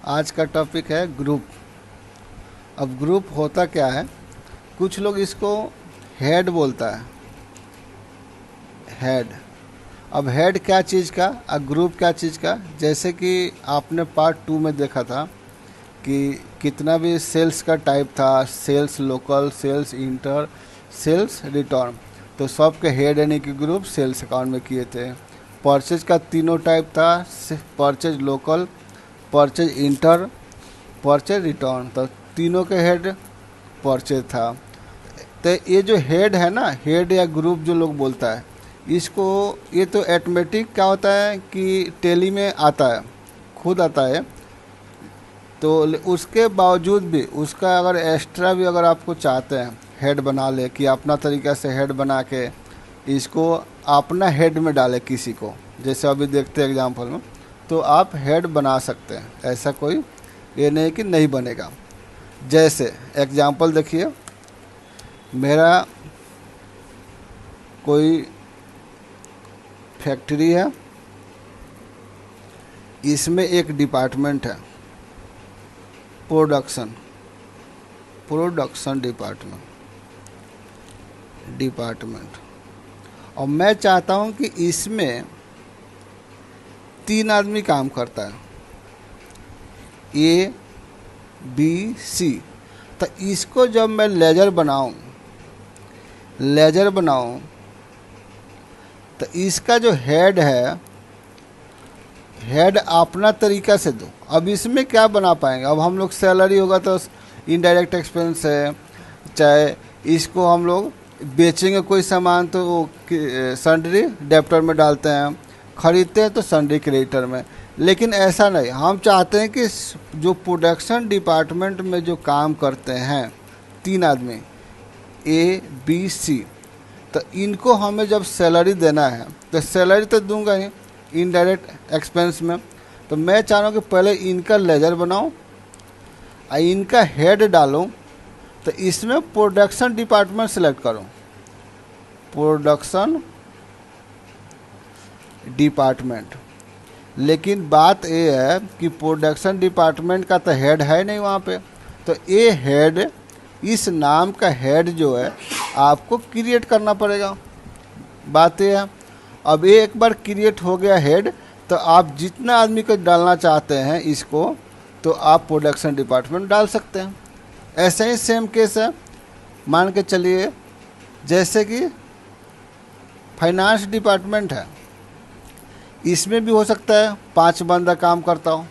आज का टॉपिक है ग्रुप। अब ग्रुप होता क्या है, कुछ लोग इसको हेड बोलता है, हेड। अब हेड क्या चीज़ का और ग्रुप क्या चीज़ का, जैसे कि आपने पार्ट 2 में देखा था कि कितना भी सेल्स का टाइप था, sales local, sales inter, sales return, तो सब के हेड यानी कि ग्रुप सेल्स अकाउंट में किए थे। परचेज का तीनों टाइप था, purchase local, purchase inter, purchase return, तो तीनों के हेड परचेज था। तो ये जो हेड है ना, हेड या ग्रुप जो लोग बोलता है इसको, ये तो ऑटोमेटिक क्या होता है कि टैली में आता है, खुद आता है। तो उसके बावजूद भी उसका अगर एक्स्ट्रा भी अगर आपको चाहते हैं हेड बना ले, कि अपना तरीक़ा से हेड बना के इसको अपना हेड में डाले किसी को, जैसे अभी देखते हैं एग्जांपल में, तो आप हेड बना सकते हैं। ऐसा कोई ये नहीं कि नहीं बनेगा। जैसे एग्जांपल देखिए, मेरा कोई फैक्ट्री है, इसमें एक डिपार्टमेंट है प्रोडक्शन डिपार्टमेंट, और मैं चाहता हूं कि इसमें 3 आदमी काम करता है, ए बी सी। तो इसको जब मैं लेजर बनाऊं तो इसका जो हेड है, हेड अपना तरीका से दो। अब इसमें क्या बना पाएंगे, अब हम लोग सैलरी होगा तो इनडायरेक्ट एक्सपेंस है, चाहे इसको हम लोग बेचेंगे कोई सामान तो वो सन्ड्री डेप्टर में डालते हैं, ख़रीदते हैं तो सन्ड्री क्रेडिटर में। लेकिन ऐसा नहीं, हम चाहते हैं कि जो प्रोडक्शन डिपार्टमेंट में जो काम करते हैं 3 आदमी ए बी सी, तो इनको हमें जब सैलरी देना है तो सैलरी तो दूंगा ही इनडायरेक्ट एक्सपेंस में। तो मैं चाह रहा हूँ कि पहले इनका लेजर बनाऊँ और इनका हेड डालूँ, तो इसमें प्रोडक्शन डिपार्टमेंट सेलेक्ट करूँ, प्रोडक्शन डिपार्टमेंट। लेकिन बात ये है कि प्रोडक्शन डिपार्टमेंट का तो हेड है नहीं वहाँ पे, तो ये हेड, इस नाम का हेड जो है आपको क्रिएट करना पड़ेगा। बात ये है, अब ये एक बार क्रिएट हो गया हेड, तो आप जितना आदमी को डालना चाहते हैं इसको, तो आप प्रोडक्शन डिपार्टमेंट डाल सकते हैं। ऐसे ही सेम केस है, मान के चलिए जैसे कि फाइनेंस डिपार्टमेंट है, इसमें भी हो सकता है 5 बंदा काम करता हो,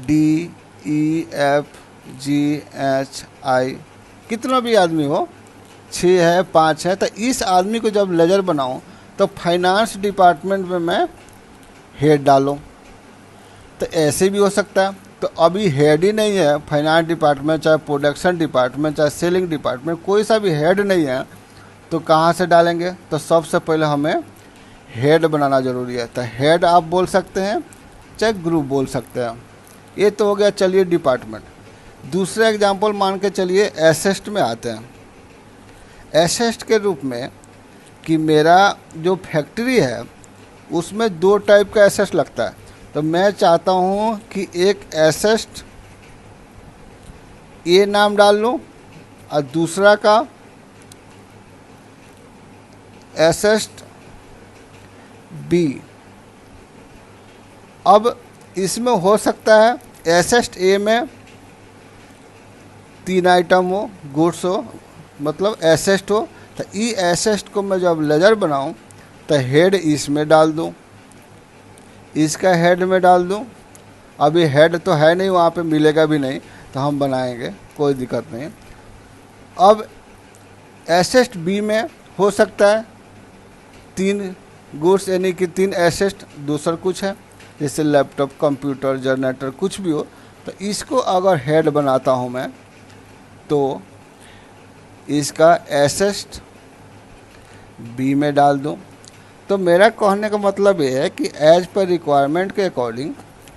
DEFGHI, कितना भी आदमी हो, 6 है 5 है, तो इस आदमी को जब लेजर बनाऊं तो फाइनेंस डिपार्टमेंट में मैं हेड डालूं। तो ऐसे भी हो सकता है। तो अभी हेड ही नहीं है फाइनेंस डिपार्टमेंट, चाहे प्रोडक्शन डिपार्टमेंट, चाहे सेलिंग डिपार्टमेंट, कोई सा भी हेड नहीं है, तो कहाँ से डालेंगे? तो सबसे पहले हमें हेड बनाना ज़रूरी है। तो हेड आप बोल सकते हैं, चाहे ग्रुप बोल सकते हैं। ये तो हो गया चलिए डिपार्टमेंट। दूसरा एग्जांपल मान के चलिए एसेट में आते हैं। एसेट के रूप में कि मेरा जो फैक्ट्री है उसमें 2 टाइप का एसेट लगता है, तो मैं चाहता हूँ कि एक एसेट ए नाम डाल लूँ और दूसरा का एसेट बी। अब इसमें हो सकता है एसेट ए में 3 आइटम हो, गुड्स हो, मतलब एसेट हो। तो ई एसेट को मैं जब लेजर बनाऊं तो हेड इसमें डाल दूं, इसका हेड में डाल दूं। अभी हेड तो है नहीं, वहाँ पे मिलेगा भी नहीं, तो हम बनाएंगे, कोई दिक्कत नहीं। अब एसेट बी में हो सकता है 3 गुड्स यानी कि 3 एसेट, दूसरा कुछ है जैसे लैपटॉप, कंप्यूटर, जनरेटर, कुछ भी हो। तो इसको अगर हेड बनाता हूँ मैं, तो इसका एसेट बी में डाल दूँ। तो मेरा कहने का मतलब ये है कि एज पर रिक्वायरमेंट के अकॉर्डिंग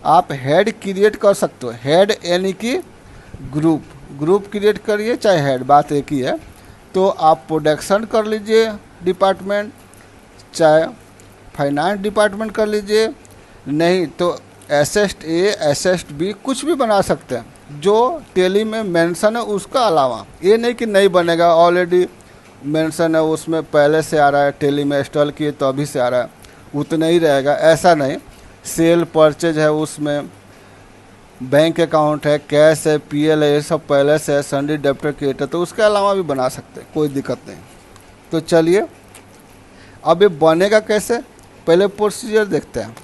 आप हेड क्रिएट कर सकते हो। हेड यानी कि ग्रुप क्रिएट करिए, चाहे हेड, बात एक ही है। तो आप प्रोडक्शन कर लीजिए डिपार्टमेंट, चाहे फाइनेंस डिपार्टमेंट कर लीजिए, नहीं तो एसेस्ट ए, एसेस्ट बी कुछ भी बना सकते हैं जो टेली में मेंशन है उसका अलावा। ये नहीं कि नहीं बनेगा, ऑलरेडी मेंशन है उसमें पहले से आ रहा है, टेली में इंस्टॉल किए तो अभी से आ रहा है, उतना ही रहेगा, ऐसा नहीं। सेल परचेज है, उसमें बैंक अकाउंट है, कैश है, पीएल है, ये सब पहले से है, सन्डी डेप्टर क्रिएट है, तो उसके अलावा भी बना सकते हैं, कोई दिक्कत नहीं। तो चलिए अब ये बनेगा कैसे, पहले प्रोसीजर देखते हैं।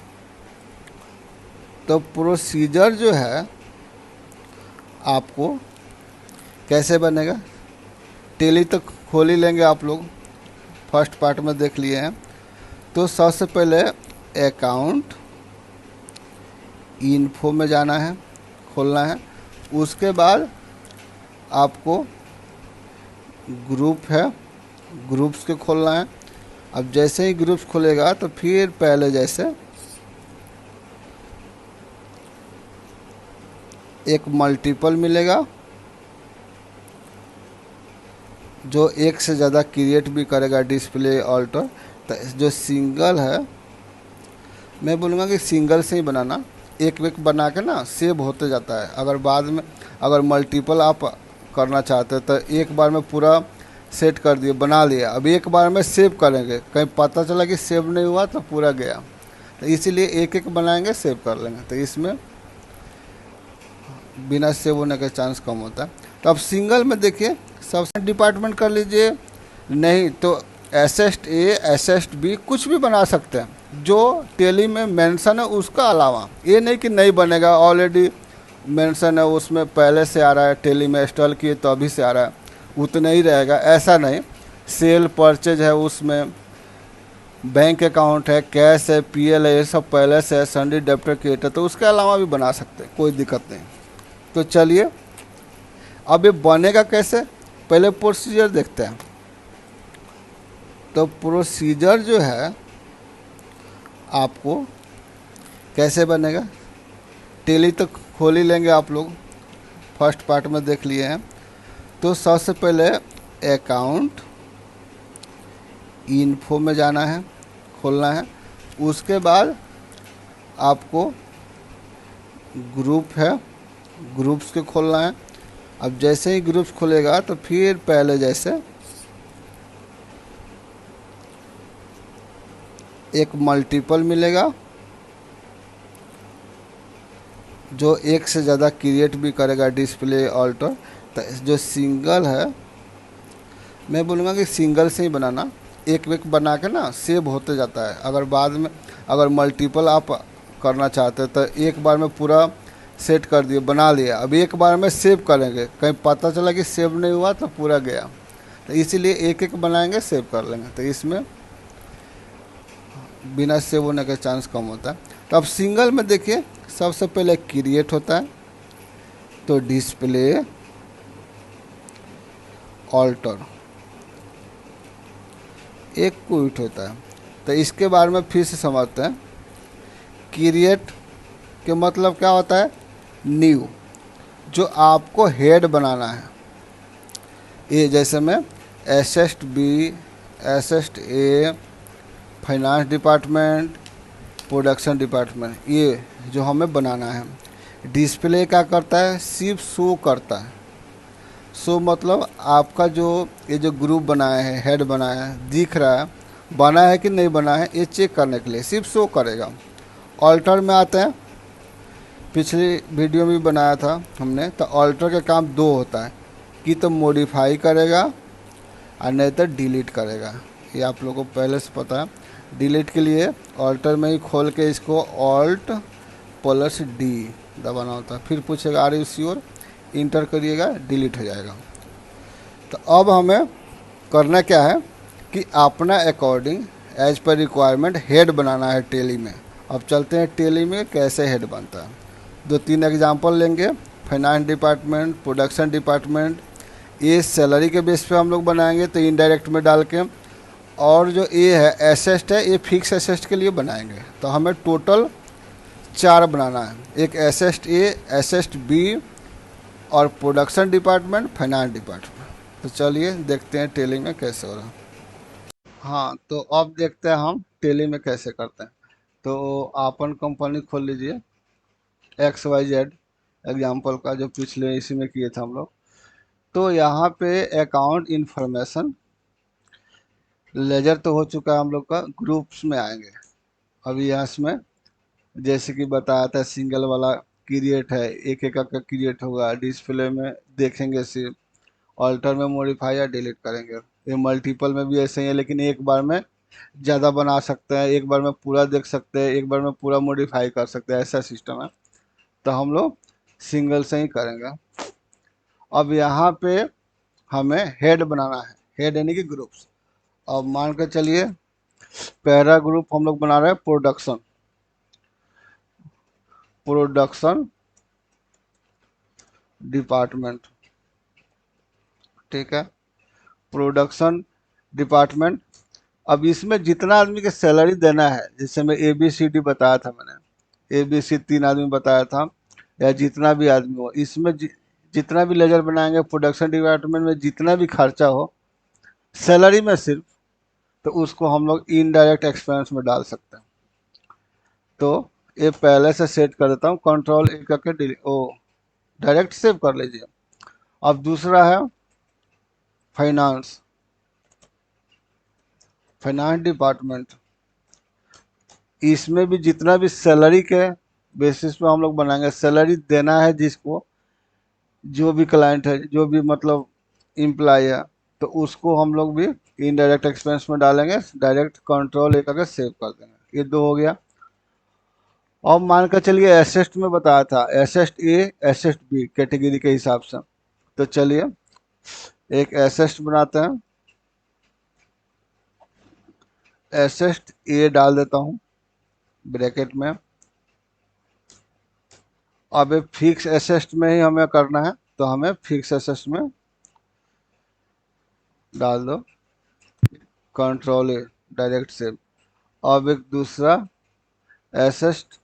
तो प्रोसीजर जो है आपको कैसे बनेगा, टेली तो खोल ही लेंगे आप लोग, फर्स्ट पार्ट में देख लिए हैं। तो सबसे पहले अकाउंट इन्फो में जाना है, खोलना है। उसके बाद आपको ग्रुप है, ग्रुप्स के खोलना है। अब जैसे ही ग्रुप्स खुलेगा तो फिर पहले जैसे एक मल्टीपल मिलेगा जो एक से ज़्यादा क्रिएट भी करेगा, डिस्प्ले ऑल्टर। तो जो सिंगल है, मैं बोलूँगा कि सिंगल से ही बनाना, एक एक बना के ना सेव होते जाता है। अगर बाद में अगर मल्टीपल आप करना चाहते हैं तो एक बार में पूरा सेट कर दिए, बना लिया, अब एक बार में सेव करेंगे, कहीं पता चला कि सेव नहीं हुआ तो पूरा गया, तो इसीलिए एक एक बनाएंगे, सेव कर लेंगे, तो इसमें बिना सेव होने का चांस कम होता है। तो अब सिंगल में देखिए सबसे डिपार्टमेंट कर लीजिए, नहीं तो एसेस्ट ए, एसेस्ट बी कुछ भी बना सकते हैं जो टेली में मेंशन है उसका अलावा। ये नहीं कि नहीं बनेगा, ऑलरेडी मेंशन है उसमें पहले से आ रहा है, टेली में इंस्टॉल किए तो अभी से आ रहा है, उतना ही रहेगा, ऐसा नहीं। सेल परचेज है, उसमें बैंक अकाउंट है, कैश है, पीएल है, ये सब पहले से है, सन्डी डेप्टर क्रिएट है, तो उसके अलावा भी बना सकते हैं, कोई दिक्कत नहीं। तो चलिए अब ये बनेगा कैसे, पहले प्रोसीजर देखते हैं। तो प्रोसीजर जो है आपको कैसे बनेगा, टेली तो खोल ही लेंगे आप लोग, फर्स्ट पार्ट में देख लिए हैं। तो सबसे पहले अकाउंट इन्फो में जाना है, खोलना है। उसके बाद आपको ग्रुप है, ग्रुप्स के खोलना है। अब जैसे ही ग्रुप्स खुलेगा तो फिर पहले जैसे एक मल्टीपल मिलेगा जो एक से ज़्यादा क्रिएट भी करेगा, डिस्प्ले ऑल्टर। तो जो सिंगल है, मैं बोलूँगा कि सिंगल से ही बनाना, एक एक बना के ना सेव होते जाता है। अगर बाद में अगर मल्टीपल आप करना चाहते हैं तो एक बार में पूरा सेट कर दिए, बना लिया, अब एक बार में सेव करेंगे, कहीं पता चला कि सेव नहीं हुआ तो पूरा गया, तो इसीलिए एक एक बनाएंगे, सेव कर लेंगे, तो इसमें बिना सेव होने का चांस कम होता है। तो अब सिंगल में देखिए सबसे पहले क्रिएट होता है, तो डिस्प्ले ऑल्टर एक क्विट होता है। तो इसके बारे में फिर से समझते हैं। क्रिएट के मतलब क्या होता है, न्यू, जो आपको हेड बनाना है। ये जैसे में एसेस्ट बी, एसेस्ट ए, फाइनेंस डिपार्टमेंट, प्रोडक्शन डिपार्टमेंट, ये जो हमें बनाना है। डिस्प्ले क्या करता है, सिर्फ शो करता है। शो मतलब आपका जो ये जो ग्रुप बनाया है, हेड बनाया है, दिख रहा है, बना है कि नहीं बना है, ये चेक करने के लिए सिर्फ शो करेगा। ऑल्टर में आते हैं, पिछली वीडियो में भी बनाया था हमने, तो ऑल्टर का काम दो होता है, कि तो मॉडिफाई करेगा और नहीं तो डिलीट करेगा। ये आप लोगों को पहले से पता है। डिलीट के लिए ऑल्टर में ही खोल के इसको ऑल्ट प्लस डी दबाना होता है, फिर पूछेगा आर यू श्योर, इंटर करिएगा, डिलीट हो जाएगा। तो अब हमें करना क्या है कि अपना अकॉर्डिंग एज पर रिक्वायरमेंट हेड बनाना है टेली में। अब चलते हैं टेली में कैसे हेड बनता है। दो तीन एग्जांपल लेंगे। फाइनेंस डिपार्टमेंट, प्रोडक्शन डिपार्टमेंट, ये सैलरी के बेस पे हम लोग बनाएंगे, तो इनडायरेक्ट में डाल के। और जो ये है एसेस्ट है, ये फिक्स एसेस्ट के लिए बनाएंगे, तो हमें टोटल 4 बनाना है, एक एसेस्ट ए, एसेस्ट बी और प्रोडक्शन डिपार्टमेंट, फाइनेंस डिपार्टमेंट। तो चलिए देखते हैं टेली में कैसे हो रहा है। हाँ, तो अब देखते हैं हम टेली में कैसे करते हैं। तो आपन कंपनी खोल लीजिए, XYZ एग्जाम्पल का जो पिछले इसी में किए थे हम लोग। तो यहाँ पे अकाउंट इंफॉर्मेशन लेजर तो हो चुका है हम लोग का, ग्रुप्स में आएंगे। अभी यहाँ इसमें जैसे कि बताया था सिंगल वाला क्रिएट है, एक एक का क्रिएट होगा, डिस्प्ले में देखेंगे सिर्फ, ऑल्टर में मॉडिफाई या डिलीट करेंगे। ये मल्टीपल में भी ऐसे ही है, लेकिन एक बार में ज़्यादा बना सकते हैं, एक बार में पूरा देख सकते हैं, एक बार में पूरा मॉडिफाई कर सकते हैं, ऐसा सिस्टम है। तो हम लोग सिंगल से ही करेंगे। अब यहाँ पे हमें हेड बनाना है, हेड यानी कि ग्रुप्स। अब मान कर चलिए पहला ग्रुप हम लोग बना रहे हैं प्रोडक्शन, प्रोडक्शन डिपार्टमेंट, ठीक है, प्रोडक्शन डिपार्टमेंट। अब इसमें जितना आदमी के सैलरी देना है, जैसे मैं ABCD बताया था, मैंने ABC 3 आदमी बताया था, या जितना भी आदमी हो इसमें जितना भी लेजर बनाएंगे प्रोडक्शन डिपार्टमेंट में, जितना भी खर्चा हो सैलरी में सिर्फ, तो उसको हम लोग इनडायरेक्ट एक्सपेंस में डाल सकते हैं। तो ये पहले से सेट कर देता हूँ, कंट्रोल A करके डिलीट, ओ डायरेक्ट सेव कर लीजिए। अब दूसरा है फाइनेंस, फाइनेंस डिपार्टमेंट। इसमें भी जितना भी सैलरी के बेसिस पे हम लोग बनाएंगे, सैलरी देना है जिसको, जो भी क्लाइंट है, जो भी मतलब एम्प्लॉय है, तो उसको हम लोग भी इनडायरेक्ट एक्सपेंस में डालेंगे, डायरेक्ट कंट्रोल A करके सेव कर देंगे। ये दो हो गया। अब मान कर चलिए एसेस्ट में बताया था, asset A asset B category के हिसाब से। तो चलिए एक एसेस्ट बनाते हैं, एसेस्ट A डाल देता हूँ ब्रैकेट में। अब फिक्स एसेस्ट में ही हमें करना है, तो हमें फिक्स एसेस्ट में डाल दो, कंट्रोल A डायरेक्ट सेव। अब एक दूसरा एसेस्ट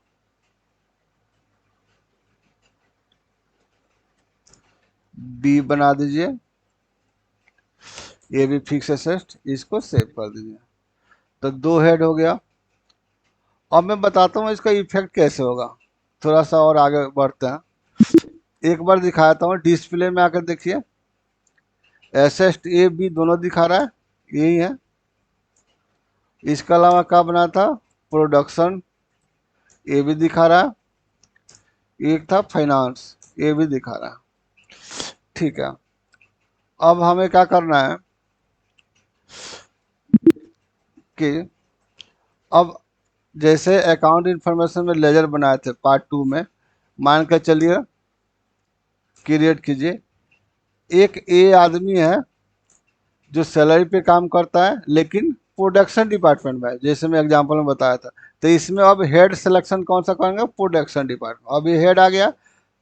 B बना दीजिए, ये भी फिक्स एसेस्ट, इसको सेव कर दीजिए। तो दो हेड हो गया। अब मैं बताता हूँ इसका इफेक्ट कैसे होगा, थोड़ा सा और आगे बढ़ते हैं। एक बार दिखाता हूँ, डिस्प्ले में आकर देखिए, एसेस्ट A B दोनों दिखा रहा है, यही है। इसके अलावा क्या बना था, प्रोडक्शन A भी दिखा रहा है, एक था फाइनेंस A भी दिखा रहा है, ठीक है। अब हमें क्या करना है कि अब जैसे अकाउंट इंफॉर्मेशन में लेजर बनाए थे पार्ट 2 में, मान कर चलिए क्रिएट कीजिए, एक A आदमी है जो सैलरी पे काम करता है, लेकिन प्रोडक्शन डिपार्टमेंट में है, जैसे मैं एग्जांपल में बताया था। तो इसमें अब हेड सिलेक्शन कौन सा करेंगे, प्रोडक्शन डिपार्टमेंट। अब ये हेड आ गया,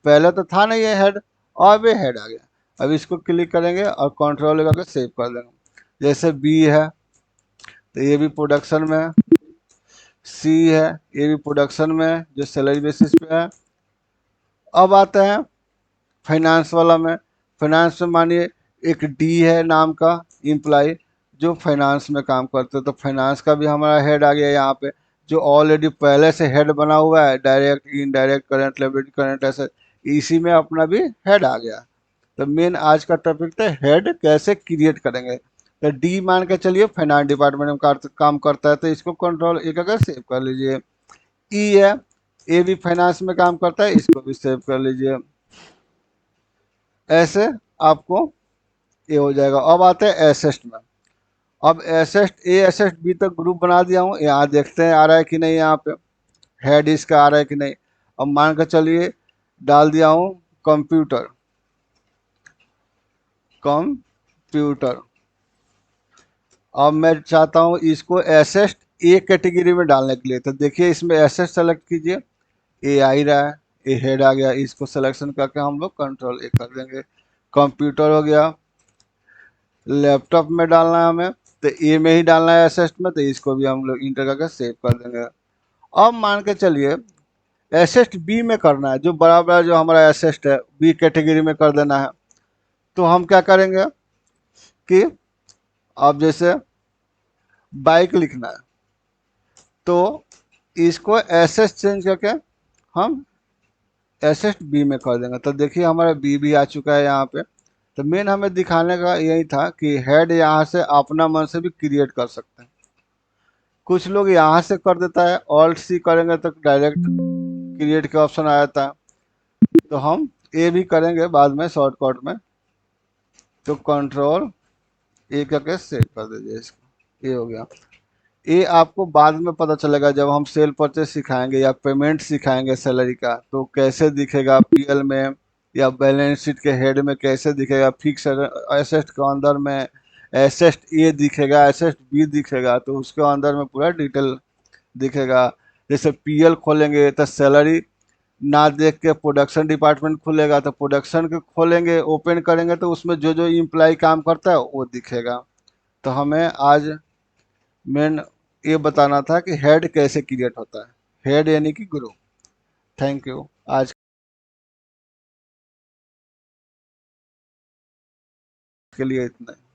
पहले तो था नहीं ये हेड, अब ये हेड आ गया। अब इसको क्लिक करेंगे और कंट्रोल करके सेव कर देंगे। जैसे B है तो ये भी प्रोडक्शन में है, C है ये भी प्रोडक्शन में है, जो सैलरी बेसिस पे है। अब आते हैं फाइनेंस वाला में, फाइनेंस में मानिए एक D है नाम का एम्प्लॉय जो फाइनेंस में काम करते हैं, तो फाइनेंस का भी हमारा हेड आ गया यहाँ पे, जो ऑलरेडी पहले से हेड बना हुआ है, direct indirect current liability current asset, इसी में अपना भी हेड आ गया। तो मेन आज का टॉपिक था हेड कैसे क्रिएट करेंगे। तो D मान के चलिए फाइनेंस डिपार्टमेंट में काम करता है, तो इसको कंट्रोल A करके सेव कर लीजिए। E है, A भी फाइनेंस में काम करता है, इसको भी सेव कर लीजिए। ऐसे आपको ये हो जाएगा। अब आते हैं एसेस्ट में। अब एसेस्ट A एसेस्ट B तक ग्रुप बना दिया हूँ, यहाँ देखते हैं आ रहा है कि नहीं, यहाँ पे हेड इसका आ रहा है कि नहीं। अब मान कर चलिए डाल दिया हूँ कंप्यूटर, कंप्यूटर। अब मैं चाहता हूँ इसको एसेस्ट A कैटेगरी में डालने के लिए, तो देखिए इसमें एसेस्ट सेलेक्ट कीजिए, A आ ही रहा है, A हेड आ गया, इसको सिलेक्शन करके हम लोग कंट्रोल A कर देंगे, कंप्यूटर हो गया। लैपटॉप में डालना है हमें, तो ए में ही डालना है एसेस्ट में, तो इसको भी हम लोग इंटर करके सेव कर देंगे। अब मान के चलिए एसेस्ट बी में करना है, जो बड़ा बड़ा जो हमारा एसेस्ट है बी कैटेगरी में कर देना है। तो हम क्या करेंगे कि अब जैसे बाइक लिखना है, तो इसको एसेस्ट चेंज करके हम एसेट बी में कर देंगे। तो देखिए हमारा बी भी आ चुका है यहाँ पे। तो मेन हमें दिखाने का यही था कि हेड यहाँ से अपना मन से भी क्रिएट कर सकते हैं। कुछ लोग यहाँ से कर देता है, ऑल्ट सी करेंगे तो डायरेक्ट क्रिएट के ऑप्शन आ जाता है। तो हम ए भी करेंगे बाद में शॉर्टकट में। तो कंट्रोल ए करके सेव कर दीजिए इसको, ये हो गया। ये आपको बाद में पता चलेगा जब हम सेल परचेज सिखाएंगे या पेमेंट सिखाएंगे सैलरी का, तो कैसे दिखेगा पीएल में या बैलेंस शीट के हेड में कैसे दिखेगा, फिक्स एसेट के अंदर में एसेट ए दिखेगा, एसेट बी दिखेगा, तो उसके अंदर में पूरा डिटेल दिखेगा। जैसे पीएल खोलेंगे तो सैलरी ना देख के प्रोडक्शन डिपार्टमेंट खुलेगा, तो प्रोडक्शन के खोलेंगे ओपन करेंगे तो उसमें जो जो इम्प्लाई काम करता है वो दिखेगा। तो हमें आज मेन ये बताना था कि हेड कैसे क्रिएट होता है, हेड यानी कि ग्रुप। Thank you. आज के लिए इतना ही।